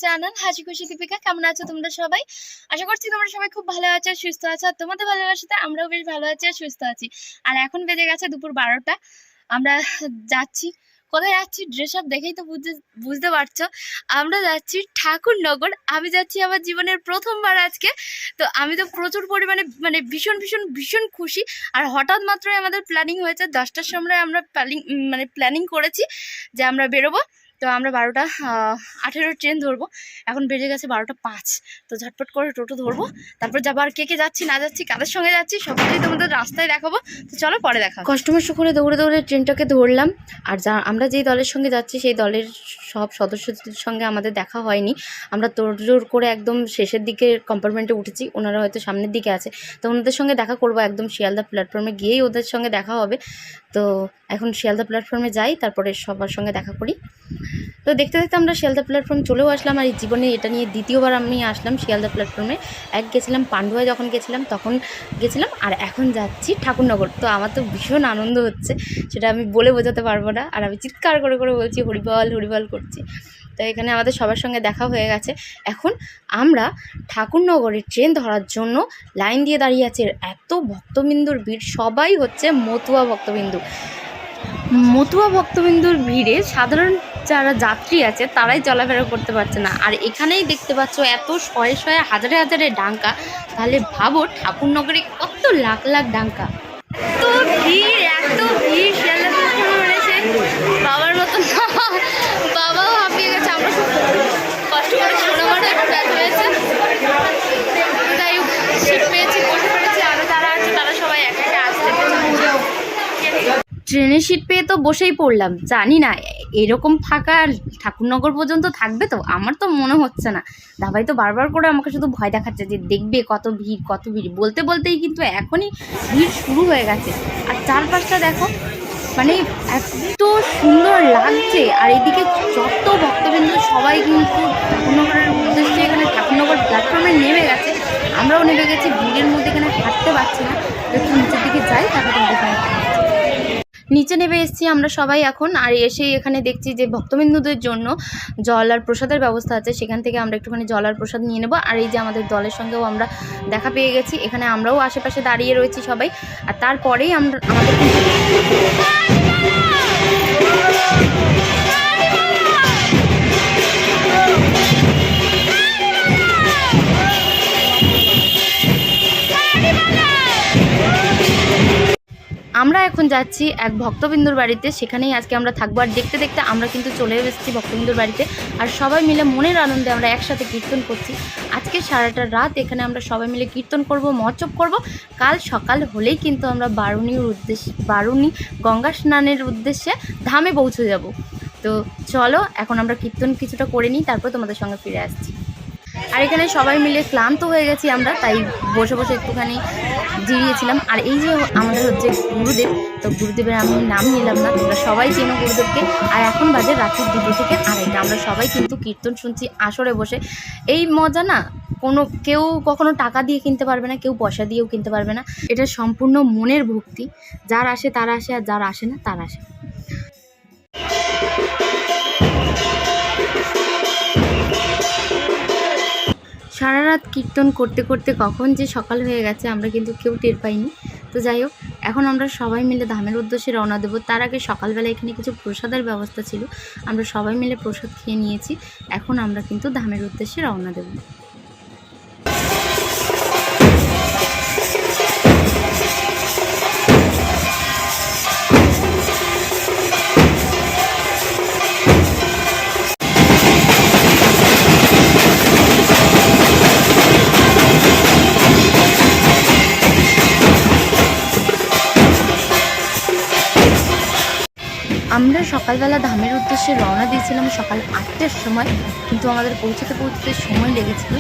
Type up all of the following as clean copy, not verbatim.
Channel হাসি খুশি দীপিকা। কেমন আছো তোমরা সবাই? আশা করছি তোমরা সবাই খুব ভালো আছো, সুস্থ আছো। আর তোমাদের ভালোবাসাতে আমরাও বেশ ভালো আছি আর সুস্থ আছি। আর এখন বেজে গেছে দুপুর 12টা। আমরা যাচ্ছি, কোথায় যাচ্ছি ড্রেস আপ দেখেই তো বুঝতে পারছো। আমরা যাচ্ছি ঠাকুরনগর। আমি যাচ্ছি আমার জীবনের প্রথমবার আজকে। তো আমি তো প্রচুর পরিমাণে ভীষণ ভীষণ ভীষণ খুশি। আর হঠাৎ মাত্রই আমাদের প্ল্যানিং হয়েছে, 10টার সময় আমরা প্ল্যানিং করেছি যে আমরা বেরোবো। তো আমরা 12:18 ট্রেন ধরবো। এখন বেজে গেছে 12:05। তো ঝটপট করে টোটো ধরবো, তারপর যাবো। আর কে কে যাচ্ছি না যাচ্ছি, কাদের সঙ্গে যাচ্ছি, সব কিছুই তোমাদের রাস্তায় দেখাবো। তো চলো পরে দেখা। কষ্টমষ্ট করে দৌড়ে দৌড়ে ট্রেনটাকে ধরলাম। আর আমরা যেই দলের সঙ্গে যাচ্ছি সেই দলের সব সদস্যদের সঙ্গে আমাদের দেখা হয়নি। আমরা তোড়জোড় করে একদম শেষের দিকে কম্পার্টমেন্টে উঠেছি। ওনারা হয়তো সামনের দিকে আছে, তো ওনাদের সঙ্গে দেখা করবো। একদম শিয়ালদা প্ল্যাটফর্মে গিয়েই ওদের সঙ্গে দেখা হবে। তো এখন শিয়ালদা প্ল্যাটফর্মে যাই, তারপরে সবার সঙ্গে দেখা করি। তো দেখতে দেখতে আমরা শিয়ালদা প্ল্যাটফর্ম চলেও আসলাম। আর এই জীবনে এটা নিয়ে দ্বিতীয়বার আমি আসলাম শিয়ালদা প্ল্যাটফর্মে। এক গেছিলাম পান্ডুয়ায়, যখন গেছিলাম তখন গেছিলাম, আর এখন যাচ্ছি ঠাকুরনগর। তো আমার তো ভীষণ আনন্দ হচ্ছে, সেটা আমি বলে বোঝাতে পারবো না। আর আমি চিৎকার করে করে বলছি হরিবল হরিবল করছি। তো এখানে আমাদের সবার সঙ্গে দেখা হয়ে গেছে। এখন আমরা ঠাকুরনগরের ট্রেন ধরার জন্য লাইন দিয়ে দাঁড়িয়ে আছি। এত ভক্তবিন্দুর ভিড়, সবাই হচ্ছে মতুয়া ভক্তবিন্দুর ভিড়ে সাধারণ যারা যাত্রী আছে তারাই চলাফেরা করতে পারছে না। আর এখানেই দেখতে পাচ্ছ এত শয়ে শয়ে হাজারে হাজারে ডাঙ্কা। তাহলে ভাবো ঠাকুরনগরে কত লাখ লাখ ডাঙ্কা। এত ভিড় শিয়ালদা প্ল্যাটফর্মে রয়েছে, বাবার মতন বাবাও হাঁপিয়ে গেছে। আমরা খুব কষ্ট করে সোনামাটা একটু ব্যাগ হয়েছে। তাই সিট পেয়েছি, বসে পড়েছি। আরও যারা আছে তারা সবাই একা একা আসতে ট্রেনের সিট পেয়ে তো বসেই পড়লাম। জানি না এরকম ফাঁকা ঠাকুরনগর পর্যন্ত থাকবে, তো আমার তো মনে হচ্ছে না। দাবাই তো বারবার করে আমাকে শুধু ভয় দেখাচ্ছে যে দেখবে কত ভিড় কত ভিড়, বলতে বলতেই কিন্তু এখনই ভিড় শুরু হয়ে গেছে। আর চারপাশটা দেখো, মানে এত সুন্দর লাগছে। আর এদিকে যত ভক্তবৃন্দ সবাই কিন্তু ঠাকুরনগরের উদ্দেশ্যে এখানে ঠাকুরনগর প্ল্যাটফর্মে নেমে গেছে। আমরাও নেমে গেছি। ভিড়ের মধ্যে এখানে হাঁটতে পারছি না, একটু নিচের দিকে যাই, তারপরে নিচে নেমে এসেছি আমরা সবাই এখন। আর এসে এখানে দেখছি যে ভক্তবিন্দুদের জন্য জল আর প্রসাদের ব্যবস্থা আছে, সেখান থেকে আমরা একটুখানি জল আর প্রসাদ নিয়ে নেবো। আর এই যে আমাদের দলের সঙ্গেও আমরা দেখা পেয়ে গেছি। এখানে আমরাও আশেপাশে দাঁড়িয়ে রয়েছি সবাই। আর তারপরেই আমাদের আমরা এখন যাচ্ছি এক ভক্তবিন্দুর বাড়িতে, সেখানেই আজকে আমরা থাকবো। আর দেখতে দেখতে আমরা কিন্তু চলে এসেছি ভক্তবিন্দুর বাড়িতে। আর সবাই মিলে মনের আনন্দে আমরা একসাথে কীর্তন করছি। আজকে সারাটা রাত এখানে আমরা সবাই মিলে কীর্তন করব, মহোৎসব করব। কাল সকাল হলেই কিন্তু আমরা বারুণী গঙ্গা স্নানের উদ্দেশ্যে ধামে পৌঁছে যাব। তো চলো এখন আমরা কীর্তন কিছুটা করে নিই, তারপর তোমাদের সঙ্গে ফিরে আসছি। আর এখানে সবাই মিলে ক্লান্ত হয়ে গেছি আমরা, তাই বসে বসে একটুখানি জিরিয়েছিলাম। আর এই যে আমাদের হচ্ছে গুরুদেব, তো গুরুদেবের আমি নাম নিলাম না, তোমরা সবাই চেনো গুরুদেবকে। আর এখন বাজে রাত্রি 2টো থেকে 2:30। আমরা সবাই কিন্তু কীর্তন শুনছি আসরে বসে। এই মজা না কেউ কখনো টাকা দিয়ে কিনতে পারবে না, কেউ পয়সা দিয়েও কিনতে পারবে না। এটা সম্পূর্ণ মনের ভক্তি। যার আসে তার আসে, আর যার আসে না তার আসে। সারা রাত কীর্তন করতে করতে কখন যে সকাল হয়ে গেছে আমরা কিন্তু কেউ টের পাইনি। তো যাই হোক, এখন আমরা সবাই মিলে ধামের উদ্দেশ্যে রওনা দেবো। তার আগে সকালবেলা এখানে কিছু প্রসাদের ব্যবস্থা ছিল, আমরা সবাই মিলে প্রসাদ খেয়ে নিয়েছি। এখন আমরা কিন্তু ধামের উদ্দেশ্যে রওনা দেবো। আমরা সকালবেলা ধামের উদ্দেশ্যে রওনা দিয়েছিলাম সকাল 8টার সময়, কিন্তু আমাদের পৌঁছতে সময় লেগেছিল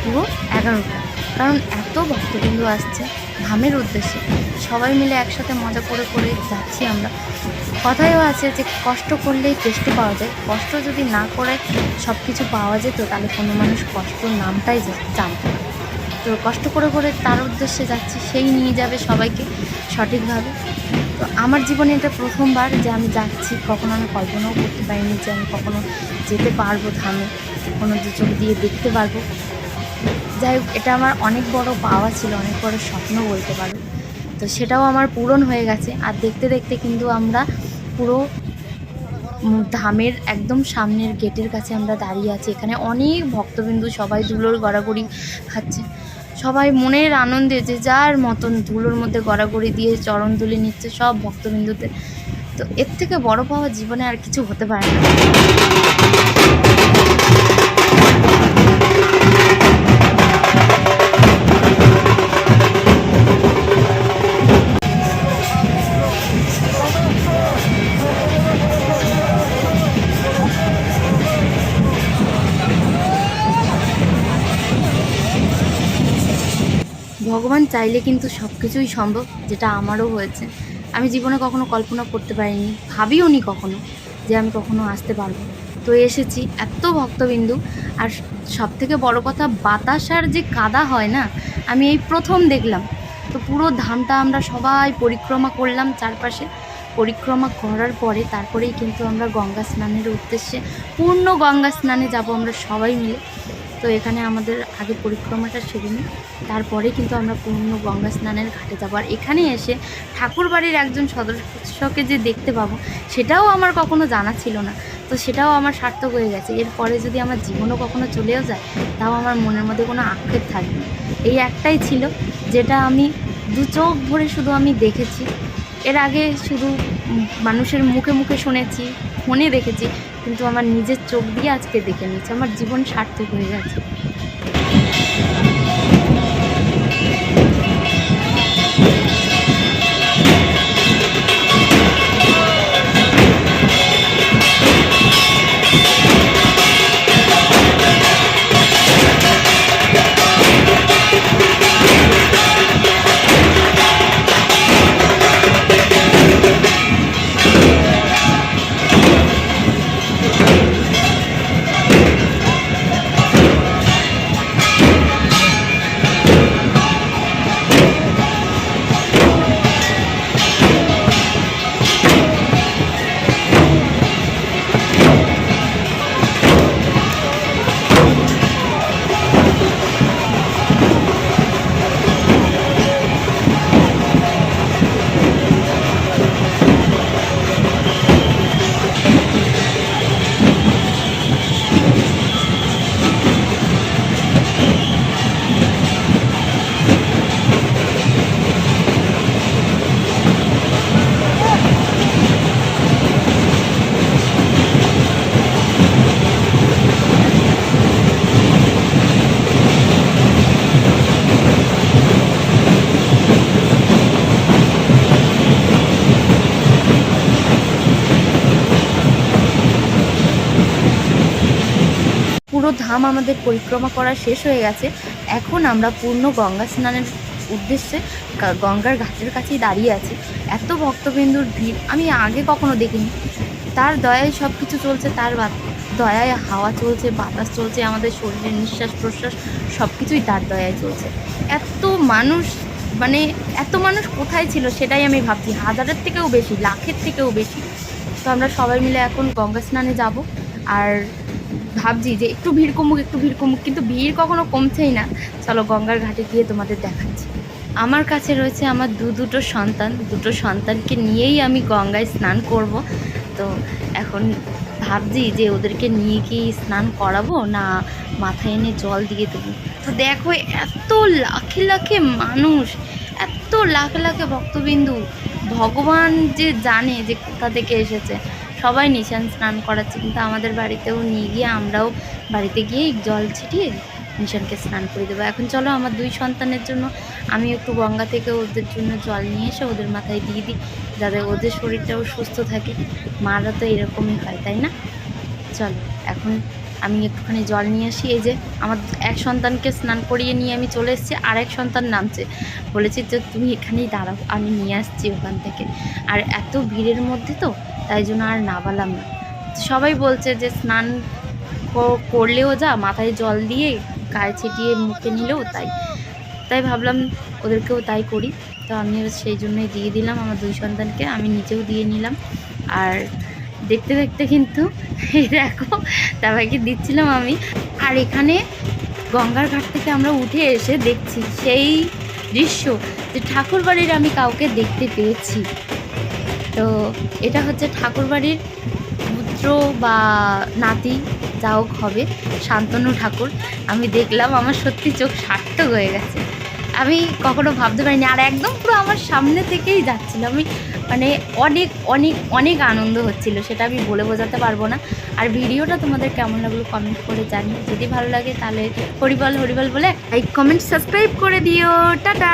পুরো 11টা। কারণ এত ভক্তবৃন্দ আসছে ধামের উদ্দেশ্যে, সবাই মিলে একসাথে মজা করে করে যাচ্ছি আমরা। কথায়ও আছে যে কষ্ট করলেই কেষ্ট পাওয়া যায়। কষ্ট যদি না করে সব কিছু পাওয়া যেত, তাহলে কোনো মানুষ কষ্ট নামটাই জানত না। তো কষ্ট করে করে তার উদ্দেশ্যে যাচ্ছি, সেই নিয়ে যাবে সবাইকে সঠিকভাবে। তো আমার জীবনে এটা প্রথমবার যে আমি যাচ্ছি, কখনো আমি কল্পনাও করতে পারিনি যে আমি কখনো যেতে পারবো ধামে, কোনো দু চোখ দিয়ে দেখতে পারবো। যাই হোক, এটা আমার অনেক বড় পাওয়া ছিল, অনেক বড় স্বপ্ন বলতে পারো। তো সেটাও আমার পূরণ হয়ে গেছে। আর দেখতে দেখতে কিন্তু আমরা পুরো ধামের একদম সামনের গেটের কাছে আমরা দাঁড়িয়ে আছি। এখানে অনেক ভক্তবিন্দু, সবাই ধুলোর গড়াগড়ি খাচ্ছে, সবাই মনের আনন্দে যে যার মতন ধুলোর মধ্যে গড়াগড়ি দিয়ে চরণ তুলে নিচ্ছে সব ভক্তবিন্দুতে। তো এর থেকে বড় পাওয়া জীবনে আর কিছু হতে পারে না। ভগবান চাইলে কিন্তু সব কিছুই সম্ভব, যেটা আমারও হয়েছে। আমি জীবনে কখনো কল্পনা করতে পারিনি, ভাবিও নি কখনো যে আমি কখনো আসতে পারবো। তো এসেছি, এত ভক্তবিন্দু। আর সব থেকে বড় কথা, বাতাসার যে কাদা হয় না, আমি এই প্রথম দেখলাম। তো পুরো ধামটা আমরা সবাই পরিক্রমা করলাম, চারপাশে পরিক্রমা করার পরে তারপরেই কিন্তু আমরা গঙ্গা স্নানের উদ্দেশ্যে, পূর্ণ গঙ্গা স্নানে যাব আমরা সবাই মিলে। তো এখানে আমাদের আগে পরিক্রমাটা সেরে নিই, তারপরে কিন্তু আমরা পূর্ণ গঙ্গা স্নানের ঘাটে যাবো। আর এখানে এসে ঠাকুরবাড়ির একজন সদস্যকে যে দেখতে পাবো, সেটাও আমার কখনো জানা ছিল না। তো সেটাও আমার সার্থক হয়ে গেছে। এরপরে যদি আমার জীবনও কখনো চলেও যায়, তাও আমার মনের মধ্যে কোনো আক্ষেপ থাকবে না। এই একটাই ছিল যেটা আমি দু চোখ ভরে শুধু আমি দেখেছি। এর আগে শুধু মানুষের মুখে মুখে শুনেছি, ফোনে দেখেছি, কিন্তু আমার নিজের চোখ দিয়ে আজকে দেখে নিয়েছি। আমার জীবন সার্থক হয়ে গেছে। পুরো ধাম আমাদের পরিক্রমা করা শেষ হয়ে গেছে। এখন আমরা পূর্ণ গঙ্গা স্নানের উদ্দেশ্যে গঙ্গার ঘাটের কাছেই দাঁড়িয়ে আছি। এত ভক্তবিন্দুর ভিড় আমি আগে কখনো দেখিনি। তার দয়ায় সব কিছু চলছে, তার দয়ায় হাওয়া চলছে, বাতাস চলছে, আমাদের শরীরের নিঃশ্বাস প্রশ্বাস সব কিছুই তার দয়ায় চলছে। এত মানুষ, মানে এত মানুষ কোথায় ছিল সেটাই আমি ভাবছি। হাজারের থেকেও বেশি, লাখের থেকেও বেশি। তো আমরা সবাই মিলে এখন গঙ্গা স্নানে যাব। আর ভাবছি যে একটু ভিড় কমুক, একটু ভিড় কমুক, কিন্তু ভিড় কখনো কমছেই না। চলো গঙ্গার ঘাটে গিয়ে তোমাদের দেখাচ্ছি। আমার কাছে রয়েছে আমার দুটো সন্তান, দুটো সন্তানকে নিয়েই আমি গঙ্গায় স্নান করব। তো এখন ভাবছি যে ওদেরকে নিয়ে কি স্নান করাবো না মাথায় এনে জল দিয়ে দেবো। তো দেখো, এত লাখে লাখে মানুষ, এত লাখে লাখে ভক্তবিন্দু, ভগবান যে জানে যে কোথা থেকে এসেছে। সবাই নিশান স্নান করাচ্ছে, কিন্তু আমাদের বাড়িতেও নিয়ে গিয়ে আমরাও বাড়িতে গিয়ে জল ছিটিয়ে নিশানকে স্নান করে দেবো। এখন চলো আমার দুই সন্তানের জন্য আমি একটু গঙ্গা থেকে ওদের জন্য জল নিয়ে এসে ওদের মাথায় দিয়ে দিই, যাতে ওদের শরীরটাও সুস্থ থাকে। মারা তো এরকমই হয়, তাই না? চলো এখন আমি একটুখানি জল নিয়ে আসি। এই যে আমার এক সন্তানকে স্নান করিয়ে নিয়ে আমি চলে এসেছি, আর এক সন্তান নামছে। বলেছি যে তুমি এখানেই দাঁড়াও, আমি নিয়ে আসছি ওখান থেকে। আর এত ভিড়ের মধ্যে তো তাই জন্য আর নামালাম না। সবাই বলছে যে স্নান করলেও যা, মাথায় জল দিয়ে গায়ে ছিটিয়ে মুখে নিলেও তাই ভাবলাম ওদেরকেও তাই করি। তো আমিও সেই জন্যই দিয়ে দিলাম আমার 2 সন্তানকে, আমি নিজেও দিয়ে নিলাম। আর দেখতে দেখতে কিন্তু এই দেখো সবাইকে দিচ্ছিলাম আমি। আর এখানে গঙ্গার ঘাট থেকে আমরা উঠে এসে দেখছি সেই দৃশ্য যে ঠাকুরবাড়ির আমি কাউকে দেখতে পেয়েছি। তো এটা হচ্ছে ঠাকুরবাড়ির পুত্র বা নাতি যা হোক হবে, শান্তনু ঠাকুর। আমি দেখলাম, আমার সত্যি চোখ সার্থক হয়ে গেছে। আমি কখনো ভাবতে পারিনি, আর একদম পুরো আমার সামনে থেকেই যাচ্ছিল। আমি মানে অনেক অনেক অনেক আনন্দ হচ্ছিল, সেটা আমি বলে বোঝাতে পারবো না। আর ভিডিওটা তোমাদের কেমন লাগলো কমেন্ট করে জানিও, যদি ভালো লাগে তাহলে হরিবল হরিবল বলে লাইক কমেন্ট সাবস্ক্রাইব করে দিও। টাটা।